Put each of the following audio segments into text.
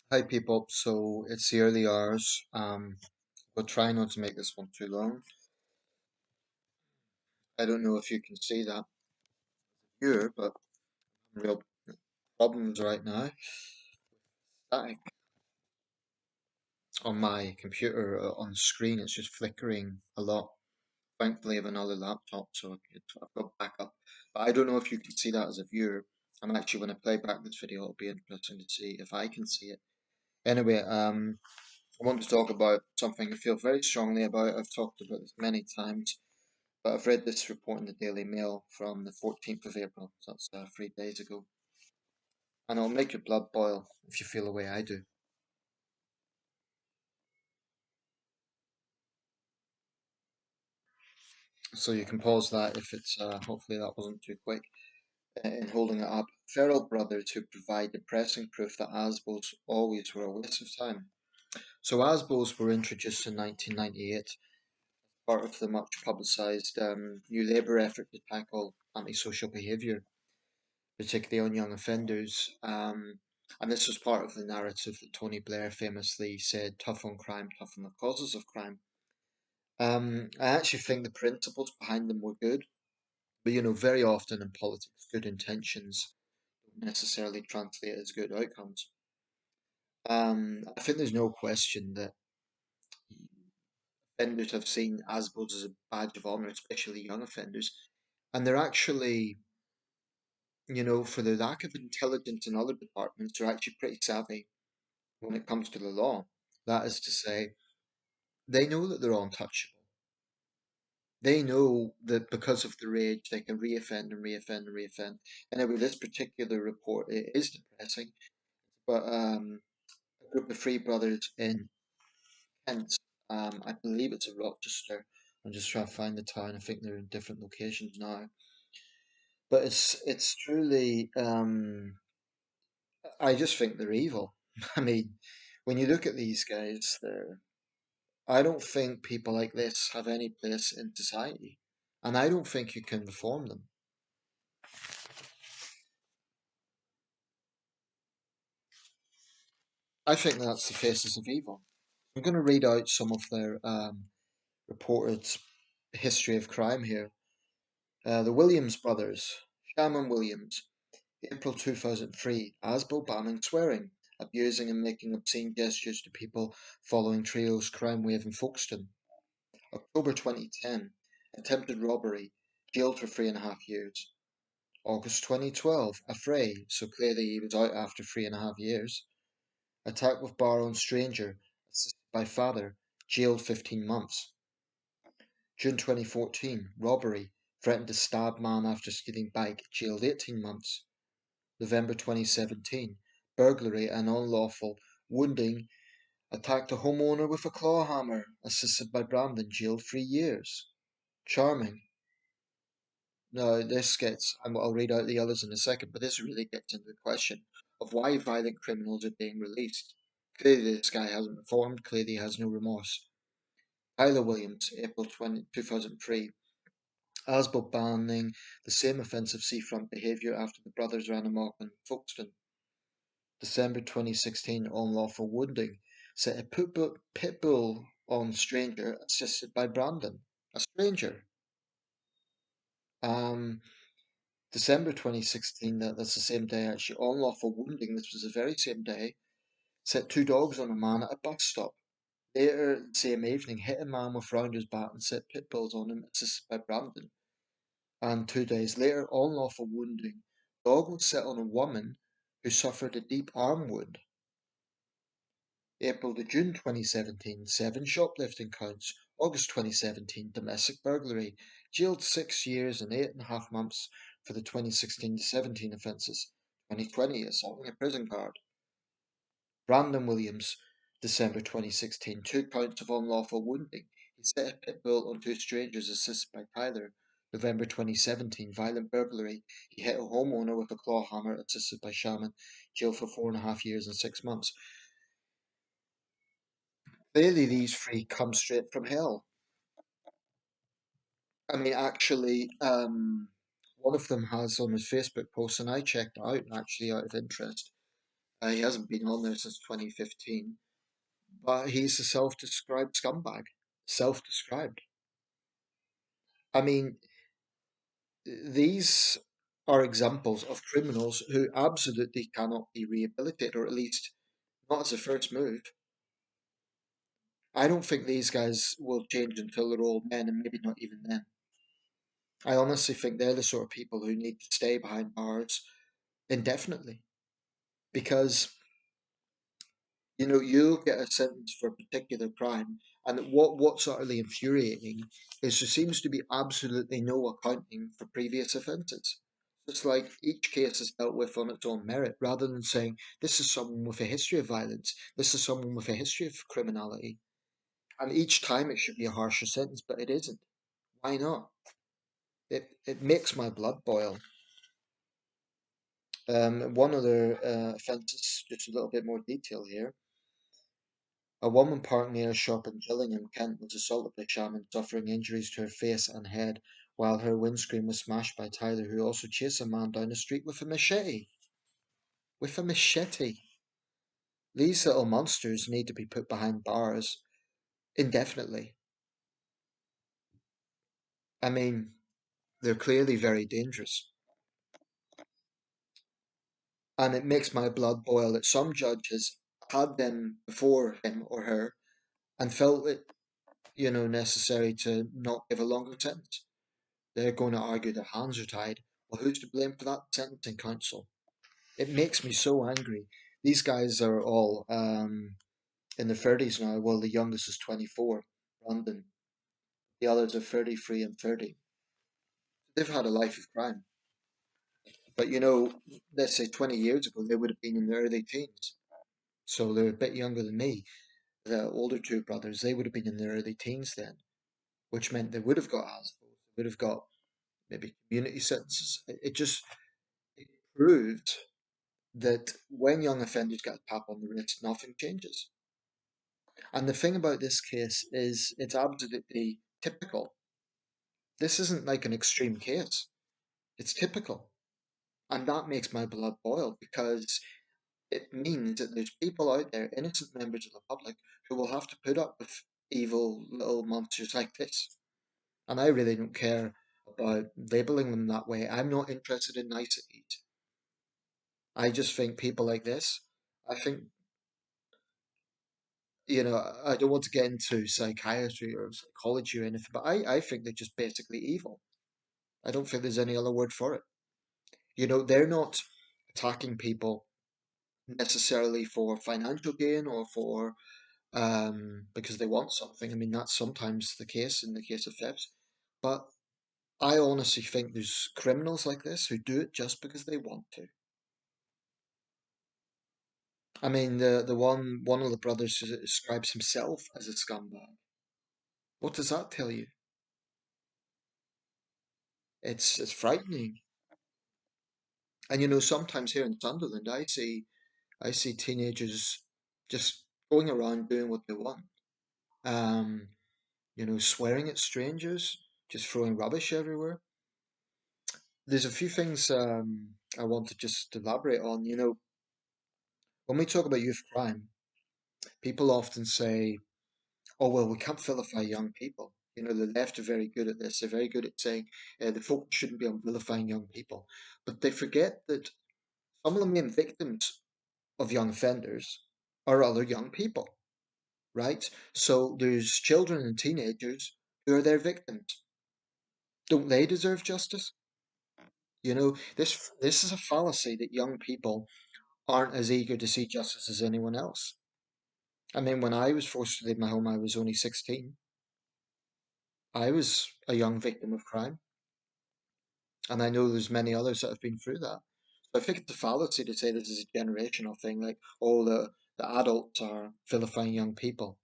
Hi people, so it's the early hours. We'll try not to make this one too long. I don't know if you can see that here, but real problems right now. Static on my computer on the screen, it's just flickering a lot. Thankfully, I have another laptop, so I've got backup. But I don't know if you can see that as a viewer. I'm actually, when I play back this video, it'll be interesting to see if I can see it. Anyway, I want to talk about something I feel very strongly about. I've talked about this many times. But I've read this report in the Daily Mail from the 14th of April, so that's 3 days ago, and it'll make your blood boil if you feel the way I do. So you can pause that if it's, hopefully that wasn't too quick. In holding it up, feral brothers who provide depressing proof that ASBOs always were a waste of time. So ASBOs were introduced in 1998, part of the much publicised new Labour effort to tackle antisocial behaviour, particularly on young offenders. And this was part of the narrative that Tony Blair famously said, tough on crime, tough on the causes of crime. I actually think the principles behind them were good, but very often in politics, good intentions don't necessarily translate as good outcomes. I think there's no question that offenders have seen ASBOs as a badge of honour, especially young offenders, and they're actually, for the lack of intelligence in other departments, they're actually pretty savvy when it comes to the law. That is to say, they know that they're untouchable. They know that because of their age, they can reoffend and reoffend and reoffend. Anyway, this particular report, it is depressing, but a group of three brothers in Kent, I believe it's in Rochester. I'm just trying to find the town. I think they're in different locations now, but it's truly. I just think they're evil. I mean, when you look at these guys, I don't think people like this have any place in society, and I don't think you can reform them. I think that's the faces of evil. I'm going to read out some of their reported history of crime here. The Williams brothers, Shaman Williams, April 2003, ASBO banning swearing, abusing and making obscene gestures to people following Trio's crime wave in Folkestone. October 2010, attempted robbery, jailed for 3.5 years. August 2012, a fray, so clearly he was out after 3.5 years. Attack with bar on stranger, assisted by father, jailed 15 months. June 2014, robbery, threatened to stab man after stealing bike, jailed 18 months. November 2017, burglary and unlawful wounding, attacked a homeowner with a claw hammer, assisted by Brandon, jailed 3 years. Charming. Now, this gets, and I'll read out the others in a second, but this really gets into the question of why violent criminals are being released. Clearly, this guy hasn't reformed, clearly, he has no remorse. Tyler Williams, April 2003, ASBO banning the same offensive seafront behaviour after the brothers ran amok in Folkestone. December 2016, unlawful wounding, set a pit bull on stranger, assisted by Brandon. A stranger. Um, December 2016, that's the same day actually, unlawful wounding, this was the very same day, set two dogs on a man at a bus stop. Later, the same evening, hit a man with rounder's bat and set pit bulls on him, assisted by Brandon. And 2 days later, unlawful wounding. Dog was set on a woman who suffered a deep arm wound. April to June 2017, seven shoplifting counts. August 2017, domestic burglary. Jailed 6 years and 8.5 months for the 2016 to 17 offences. 2020, assaulting a prison guard. Brandon Williams, December 2016, two counts of unlawful wounding. He set a pit bull on two strangers, assisted by Tyler. November 2017, violent burglary. He hit a homeowner with a claw hammer, assisted by Shaman. Jailed for 4.5 years and 6 months. Clearly, these three come straight from hell. I mean, actually, one of them has on his Facebook post, and I checked out actually out of interest. He hasn't been on there since 2015, but he's a self-described scumbag. Self-described. I mean, these are examples of criminals who absolutely cannot be rehabilitated, or at least not as a first move. I don't think these guys will change until they're old men, and maybe not even then. I honestly think they're the sort of people who need to stay behind bars indefinitely because you get a sentence for a particular crime, and what's utterly infuriating is there seems to be absolutely no accounting for previous offences. It's like each case is dealt with on its own merit, rather than saying this is someone with a history of violence, this is someone with a history of criminality, and each time it should be a harsher sentence, but it isn't. Why not? It makes my blood boil. One other offence, just a little bit more detail here. A woman parked near a shop in Gillingham, Kent, was assaulted by Shaman, suffering injuries to her face and head, while her windscreen was smashed by Tyler, who also chased a man down the street with a machete. With a machete. These little monsters need to be put behind bars indefinitely. I mean, they're clearly very dangerous. And it makes my blood boil that some judge has had them before him or her and felt it, necessary to not give a longer sentence. They're going to argue their hands are tied. Well, who's to blame for that? Sentencing council. It makes me so angry. These guys are all in their 30s now. Well, the youngest is 24, Brandon. The others are 33 and 30. They've had a life of crime. But let's say 20 years ago, they would have been in their early teens. So they're a bit younger than me. The older two brothers, they would have been in their early teens then, which meant they would have got ASBOs, they would have got maybe community sentences. It just it proved that when young offenders get a tap on the wrist, nothing changes. And the thing about this case is it's absolutely typical. This isn't like an extreme case. It's typical. And that makes my blood boil because it means that there's people out there, innocent members of the public, who will have to put up with evil little monsters like this. And I really don't care about labeling them that way. I'm not interested in niceties. I just think people like this, I think, I don't want to get into psychiatry or psychology or anything, but I think they're just basically evil. I don't think there's any other word for it. They're not attacking people necessarily for financial gain or for because they want something. I mean, that's sometimes the case in the case of thefts. But I honestly think there's criminals like this who do it just because they want to. I mean, the one of the brothers describes himself as a scumbag. What does that tell you? It's frightening. And sometimes here in Sunderland, I see teenagers just going around doing what they want. Um, swearing at strangers, just throwing rubbish everywhere. There's a few things I want to just elaborate on. When we talk about youth crime, people often say, "Oh well, we can't vilify young people." The left are very good at this. They're very good at saying the focus shouldn't be on vilifying young people, but they forget that some of the main victims of young offenders are other young people, right? So there's children and teenagers who are their victims. Don't they deserve justice? This is a fallacy that young people aren't as eager to see justice as anyone else. I mean, when I was forced to leave my home, I was only 16. I was a young victim of crime, and I know there's many others that have been through that. So I think it's a fallacy to say this is a generational thing, like, oh, the adults are vilifying young people.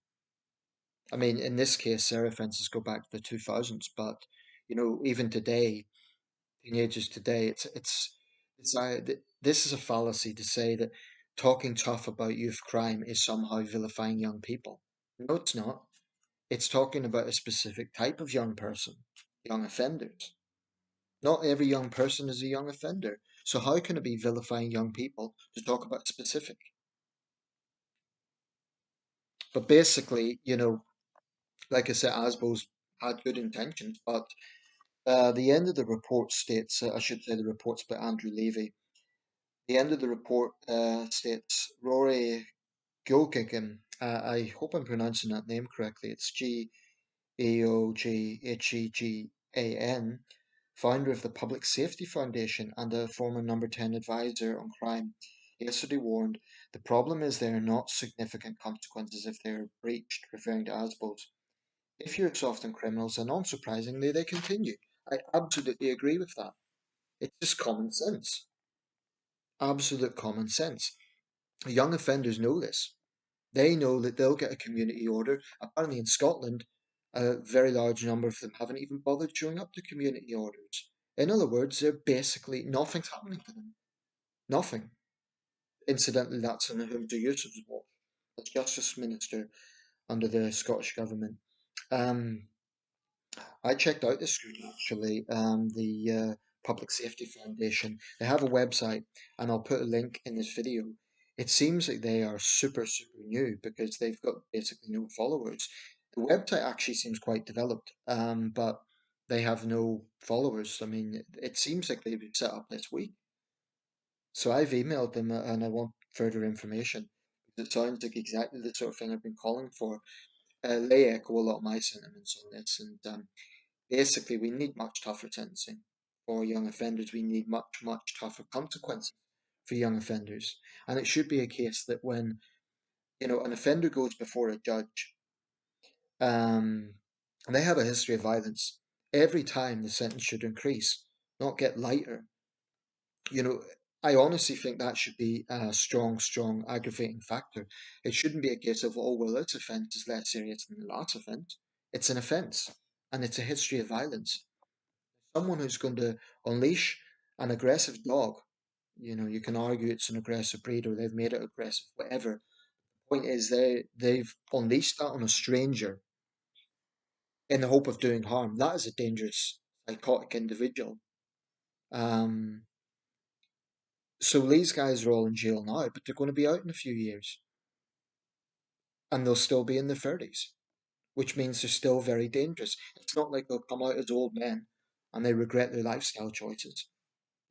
I mean, in this case, their offences go back to the 2000s, but even today, teenagers today, this is a fallacy to say that talking tough about youth crime is somehow vilifying young people. No, it's not. It's talking about a specific type of young person, young offenders. Not every young person is a young offender. So how can it be vilifying young people to talk about specific? But basically, like I said, ASBOs had good intentions, but the end of the report states, I should say the report's by Andrew Levy. The end of the report states Rory Gilgigan, I hope I'm pronouncing that name correctly, it's Geoghegan, founder of the Public Safety Foundation and a former number 10 advisor on crime, yesterday warned the problem is there are not significant consequences if they are breached, referring to ASBOs. If you're soft on criminals, and unsurprisingly, they continue. I absolutely agree with that. It's just common sense. Absolute common sense. Young offenders know this. They know that they'll get a community order. Apparently, in Scotland, a very large number of them haven't even bothered showing up to community orders. In other words, they're basically nothing's happening to them. Nothing. Incidentally, that's in the Humza Yousaf's watch, the Justice Minister under the Scottish Government. Um, I checked out this group actually, the Public Safety Foundation. They have a website, and I'll put a link in this video. It seems like they are super, super new because they've got basically no followers. The website actually seems quite developed, but they have no followers. I mean, it seems like they've been set up this week. So I've emailed them and I want further information. It sounds like exactly the sort of thing I've been calling for. They echo a lot of my sentiments on this, and basically, we need much tougher sentencing for young offenders. We need much, much tougher consequences for young offenders. And it should be a case that when, an offender goes before a judge, um, and they have a history of violence, every time the sentence should increase, not get lighter. You know, I honestly think that should be a strong, strong aggravating factor. It shouldn't be a case of, oh, well, this offence is less serious than the last offence. It's an offence, and it's a history of violence. Someone who's going to unleash an aggressive dog, you can argue it's an aggressive breed or they've made it aggressive, whatever. Point is they've unleashed that on a stranger in the hope of doing harm. That is a dangerous, psychotic individual. Um, so these guys are all in jail now, but they're going to be out in a few years, and they'll still be in their 30s, which means they're still very dangerous. It's not like they'll come out as old men and they regret their lifestyle choices.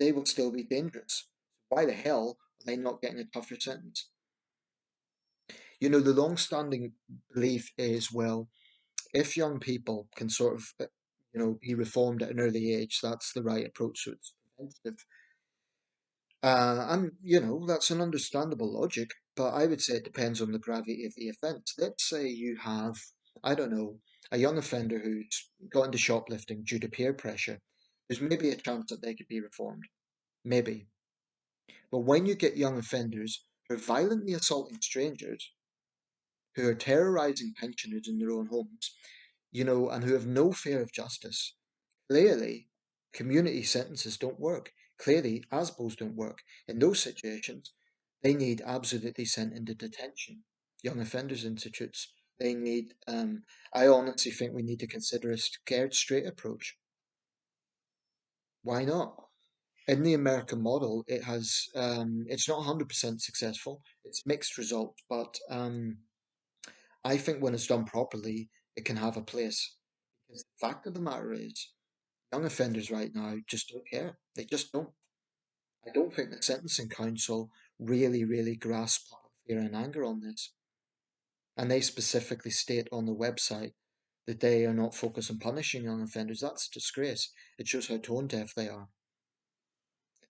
They will still be dangerous. Why the hell are they not getting a tougher sentence? The long-standing belief is, well, if young people can sort of, be reformed at an early age, that's the right approach. So it's preventative. And, that's an understandable logic, but I would say it depends on the gravity of the offence. Let's say you have, I don't know, a young offender who's got into shoplifting due to peer pressure. There's maybe a chance that they could be reformed. Maybe. But when you get young offenders who are violently assaulting strangers, who are terrorizing pensioners in their own homes, and who have no fear of justice, clearly community sentences don't work. Clearly, ASBOs don't work. In those situations, they need absolutely sent into detention. Young offenders institutes. They need, I honestly think we need to consider a scared straight approach. Why not? In the American model, it's not 100% successful. It's mixed results, but I think when it's done properly, it can have a place. Because the fact of the matter is, young offenders right now just don't care. They just don't. I don't think the Sentencing Council really, really grasp public fear and anger on this. And they specifically state on the website that they are not focused on punishing young offenders. That's a disgrace. It shows how tone deaf they are.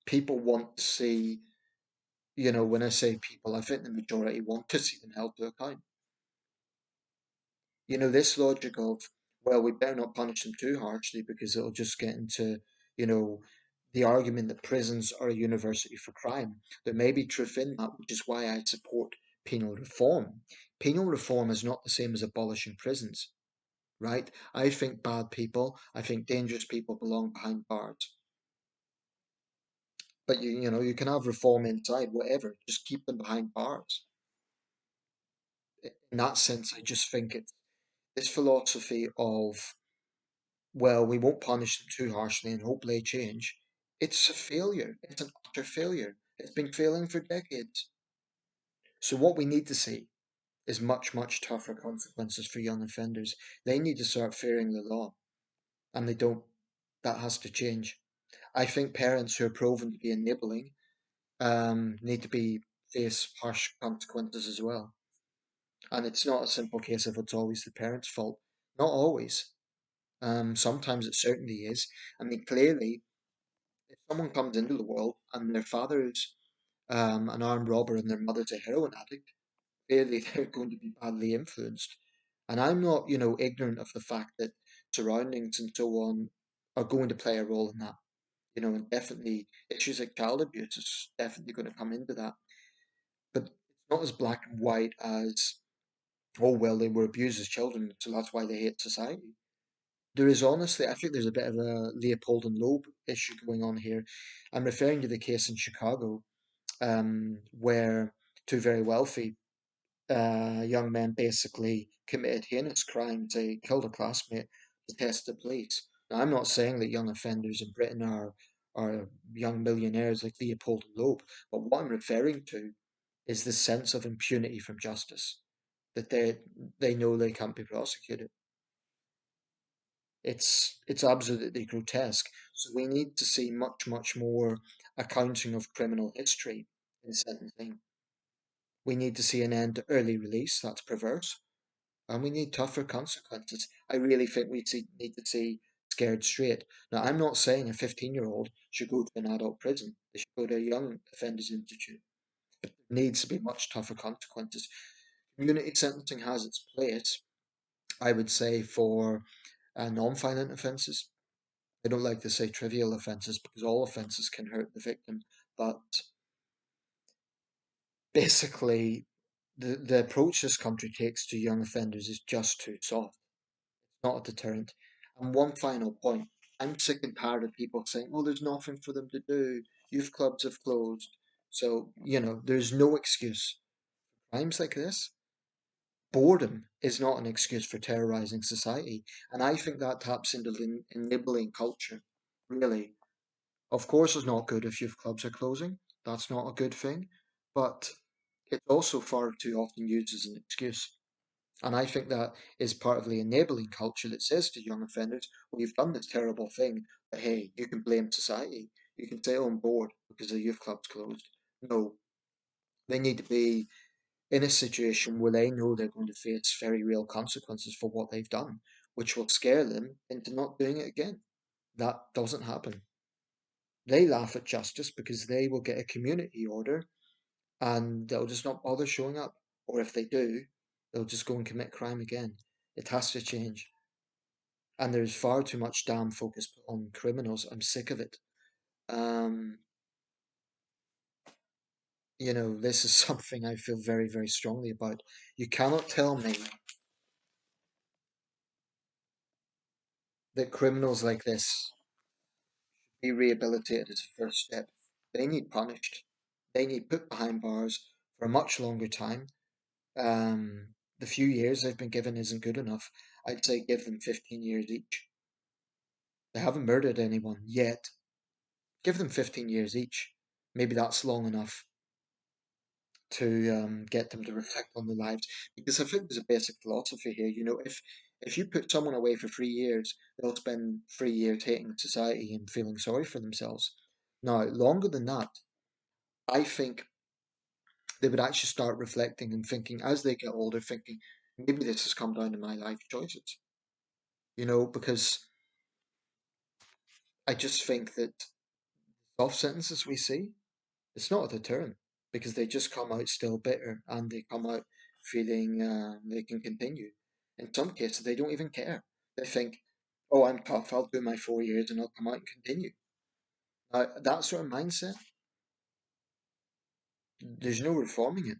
People want to see, when I say people, I think the majority want to see them held to account. This logic of, well, we better not punish them too harshly because it'll just get into, you know, the argument that prisons are a university for crime. There may be truth in that, which is why I support penal reform. Penal reform is not the same as abolishing prisons, right? I think bad people, I think dangerous people belong behind bars. But you can have reform inside, whatever, just keep them behind bars. In that sense, I just think it's this philosophy of, well, we won't punish them too harshly and hope they change, It's a failure. It's an utter failure. It's been failing for decades. So what we need to see is much, much tougher consequences for young offenders. They need to start fearing the law, and they don't. That has to change. I think parents who are proven to be enabling need to be face harsh consequences as well. And it's not a simple case of it's always the parents' fault. Not always. Sometimes it certainly is. I mean, clearly, if someone comes into the world and their father's an armed robber and their mother's a heroin addict, clearly they're going to be badly influenced. And I'm not, ignorant of the fact that surroundings and so on are going to play a role in that. And definitely issues like child abuse is definitely going to come into that. But it's not as black and white as, oh, well, they were abused as children, so that's why they hate society. There is honestly, I think there's a bit of a Leopold and Loeb issue going on here. I'm referring to the case in Chicago, where two very wealthy young men basically committed heinous crimes. They killed a classmate to test the police. Now, I'm not saying that young offenders in Britain are young millionaires like Leopold and Loeb, but what I'm referring to is the sense of impunity from justice, that they know they can't be prosecuted. It's absolutely grotesque. So we need to see much, much more accounting of criminal history in sentencing. We need to see an end to early release, that's perverse, and we need tougher consequences. I really think need to see scared straight. Now, I'm not saying a 15-year-old should go to an adult prison. They should go to a young offenders institute. But there needs to be much tougher consequences. Community sentencing has its place, I would say, for non-violent offences. I don't like to say trivial offences because all offences can hurt the victim, but basically, the approach this country takes to young offenders is just too soft. It's not a deterrent. And one final point, I'm sick and tired of people saying, "Oh, there's nothing for them to do. Youth clubs have closed." So, there's no excuse. Times like this, boredom is not an excuse for terrorizing society. And I think that taps into the enabling culture, really. Of course, it's not good if youth clubs are closing. That's not a good thing. But it's also far too often used as an excuse. And I think that is part of the enabling culture that says to young offenders, well, you've done this terrible thing, but hey, you can blame society. You can stay on board because the youth club's closed. No, they need to be in a situation where they know they're going to face very real consequences for what they've done, which will scare them into not doing it again. That doesn't happen. They laugh at justice because they will get a community order and they'll just not bother showing up. Or if they do, they'll just go and commit crime again. It has to change. And there's far too much damn focus put on criminals. I'm sick of it. Um, this is something I feel very, very strongly about. You cannot tell me that criminals like this be rehabilitated as a first step. They need punished. They need put behind bars for a much longer time. The few years they've been given isn't good enough. I'd say give them 15 years each. They haven't murdered anyone yet. Give them 15 years each. Maybe that's long enough to get them to reflect on their lives. Because I think there's a basic philosophy here. If you put someone away for 3 years, they'll spend 3 years hating society and feeling sorry for themselves. Now, longer than that, I think they would actually start reflecting and thinking as they get older, thinking, maybe this has come down to my life choices. Because I just think that soft sentences we see, it's not a deterrent because they just come out still bitter and they come out feeling they can continue. In some cases, they don't even care. They think, oh, I'm tough, I'll do my 4 years and I'll come out and continue. That sort of mindset, there's no reforming it.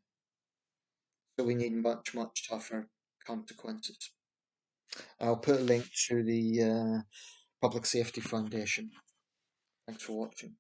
So we need much, much tougher consequences. I'll put a link to the Public Safety Foundation. Thanks for watching.